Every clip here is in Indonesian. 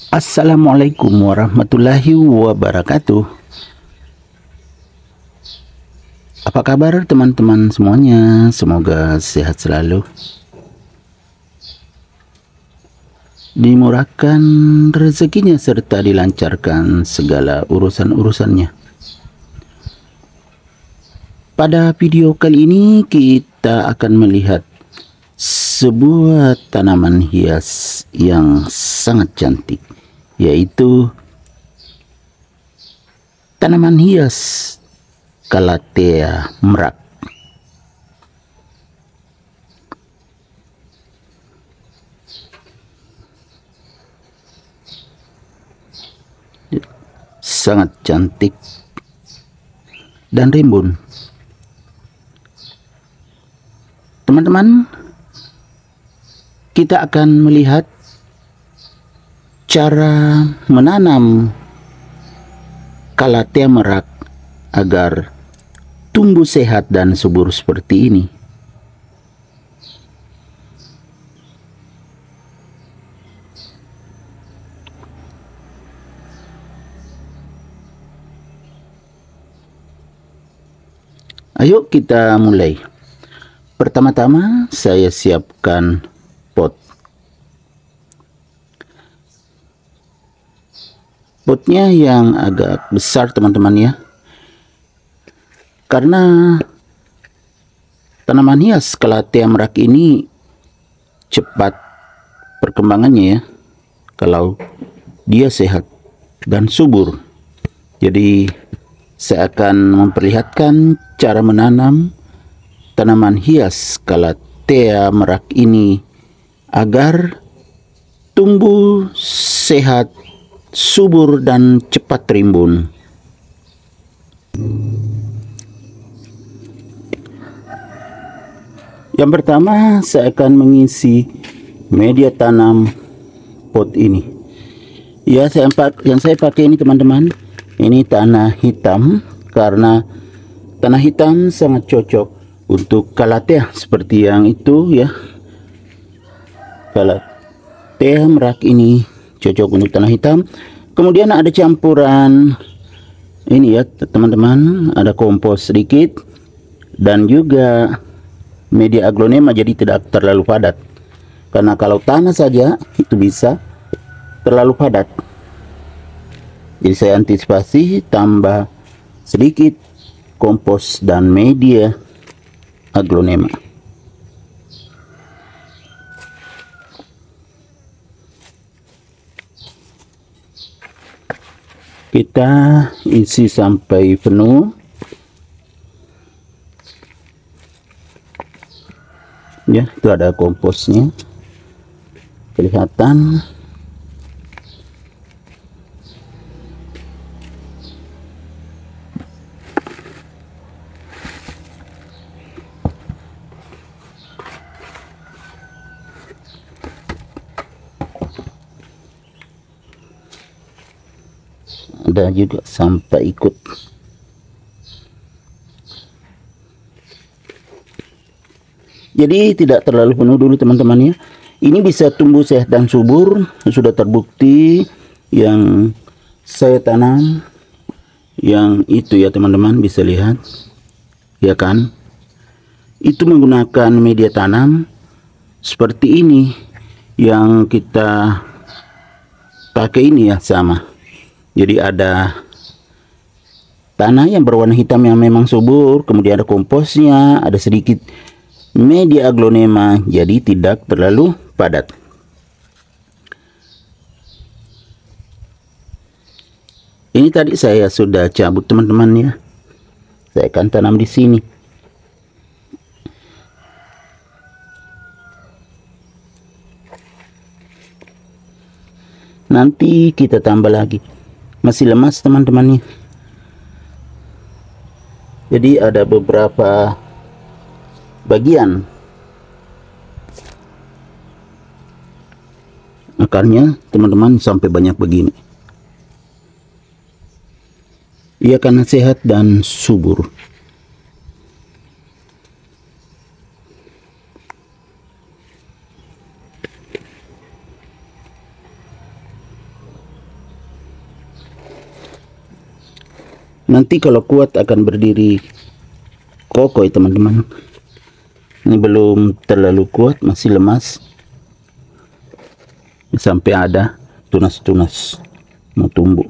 Assalamualaikum warahmatullahi wabarakatuh. Apa kabar teman-teman semuanya? Semoga sehat selalu, dimurahkan rezekinya serta dilancarkan segala urusan-urusannya. Pada video kali ini kita akan melihat sebuah tanaman hias yang sangat cantik, yaitu tanaman hias Calathea merak. Sangat cantik dan rimbun. Teman-teman, kita akan melihat cara menanam Calathea merak agar tumbuh sehat dan subur seperti ini. Ayo kita mulai. Pertama-tama saya siapkan pot. Potnya yang agak besar teman-teman ya. Karena tanaman hias Calathea merak ini cepat perkembangannya ya, kalau dia sehat dan subur. Jadi saya akan memperlihatkan cara menanam tanaman hias Calathea merak ini agar tumbuh sehat, subur dan cepat rimbun. Yang pertama, saya akan mengisi media tanam pot ini. Ya, yang saya pakai ini teman-teman, ini tanah hitam, karena tanah hitam sangat cocok untuk Calathea seperti yang itu ya. Calathea merak ini cocok untuk tanah hitam. Kemudian ada campuran ini ya teman-teman, ada kompos sedikit dan juga media aglonema, jadi tidak terlalu padat. Karena kalau tanah saja itu bisa terlalu padat. Jadi saya antisipasi tambah sedikit kompos dan media aglonema. Kita isi sampai penuh. Ya, itu ada komposnya. Kelihatan. Ada juga sampai ikut. Jadi tidak terlalu penuh dulu teman-teman ya. Ini bisa tumbuh sehat dan subur, sudah terbukti yang saya tanam. Yang itu ya teman-teman, bisa lihat ya kan, itu menggunakan media tanam seperti ini yang kita pakai ini ya, sama. Jadi ada tanah yang berwarna hitam yang memang subur, kemudian ada komposnya, ada sedikit media aglonema, jadi tidak terlalu padat. Ini tadi saya sudah cabut teman-teman ya. Saya akan tanam di sini. Nanti kita tambah lagi. Masih lemas teman-teman ya. Jadi ada beberapa bagian akarnya teman-teman sampai banyak begini. Ia karena sehat dan subur. Nanti kalau kuat akan berdiri kokoh ya teman-teman. Ini belum terlalu kuat, masih lemas. Sampai ada tunas-tunas mau tumbuh.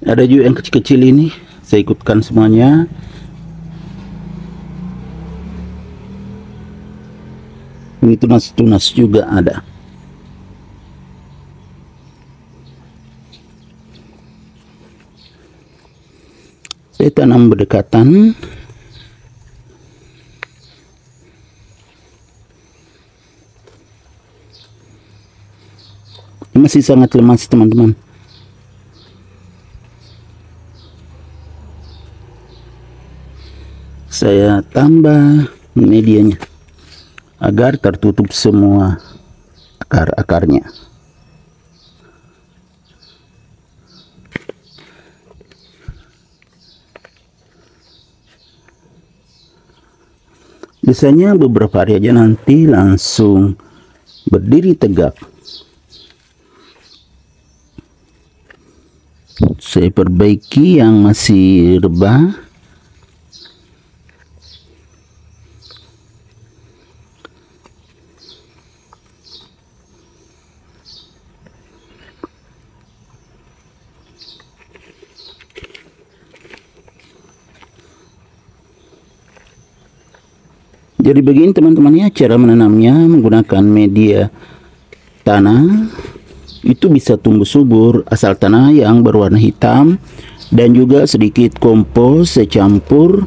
Ada juga yang kecil-kecil ini, saya ikutkan semuanya. Ini tunas-tunas juga ada. Saya tanam berdekatan. Ini masih sangat lemas teman-teman. Saya tambah medianya agar tertutup semua akar-akarnya. Biasanya beberapa hari aja nanti langsung berdiri tegak. Saya perbaiki yang masih rebah. Jadi begini teman-temannya cara menanamnya menggunakan media tanah. Itu bisa tumbuh subur asal tanah yang berwarna hitam dan juga sedikit kompos secampur.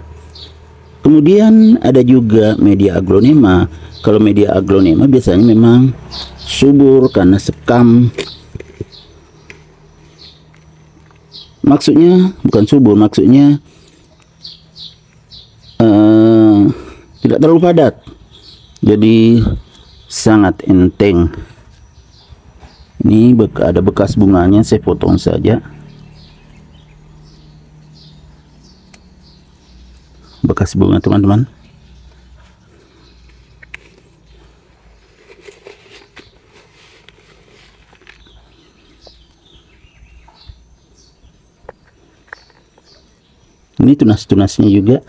Kemudian ada juga media aglonema. Kalau media aglonema biasanya memang subur karena sekam. Maksudnya bukan subur, maksudnya tidak terlalu padat, jadi sangat enteng. Ini ada bekas bunganya, saya potong saja. Bekas bunga teman-teman. Ini tunas-tunasnya juga.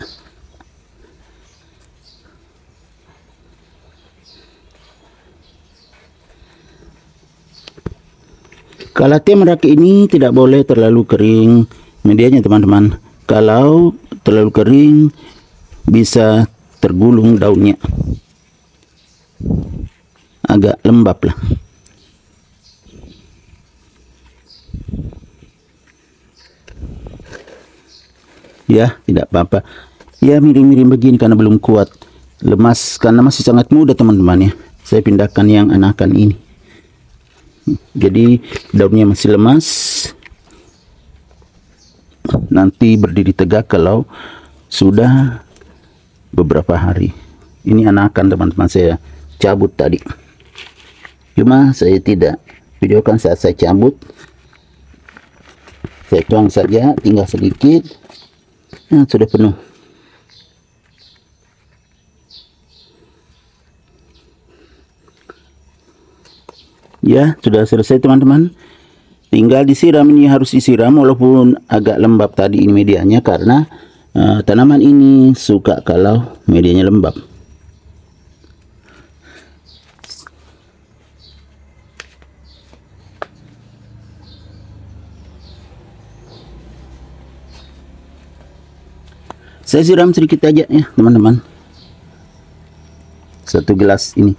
Calathea merak ini tidak boleh terlalu kering medianya teman-teman. Kalau terlalu kering bisa tergulung daunnya, agak lembab lah. Ya tidak apa-apa, ya miring-miring begini karena belum kuat, lemas karena masih sangat muda teman-teman ya. Saya pindahkan yang anakan ini. Jadi daunnya masih lemas, nanti berdiri tegak kalau sudah beberapa hari. Ini anakan teman-teman, saya cabut tadi. Cuma saya tidak videokan saat saya cabut. Saya tuang saja, tinggal sedikit. Nah, sudah penuh. Ya, sudah selesai teman-teman. Tinggal disiram, ini harus disiram walaupun agak lembab tadi ini medianya karena tanaman ini suka kalau medianya lembab. Saya siram sedikit aja ya teman-teman. 1 gelas ini.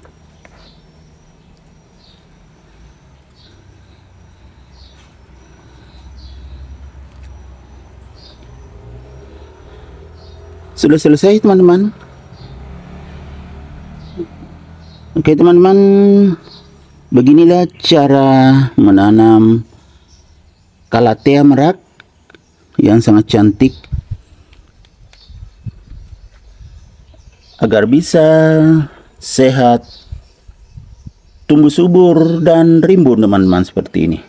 Sudah selesai teman-teman. Oke teman-teman, beginilah cara menanam Calathea merak yang sangat cantik agar bisa sehat, tumbuh subur dan rimbun teman-teman seperti ini.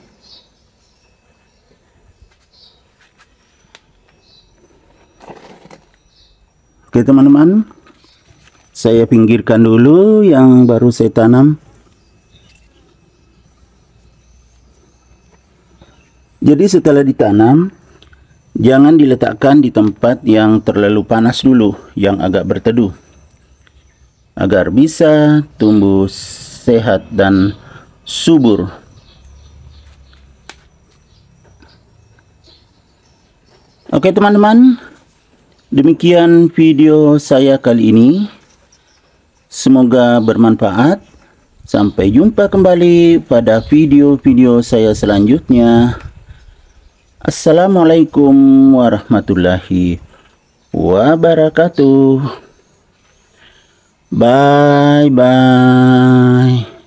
Oke teman-teman, Saya pinggirkan dulu yang baru saya tanam. Jadi setelah ditanam, jangan diletakkan di tempat yang terlalu panas dulu, yang agak berteduh, agar bisa tumbuh sehat dan subur. Oke teman-teman, demikian video saya kali ini. Semoga bermanfaat. Sampai jumpa kembali pada video-video saya selanjutnya. Assalamualaikum warahmatullahi wabarakatuh. Bye bye.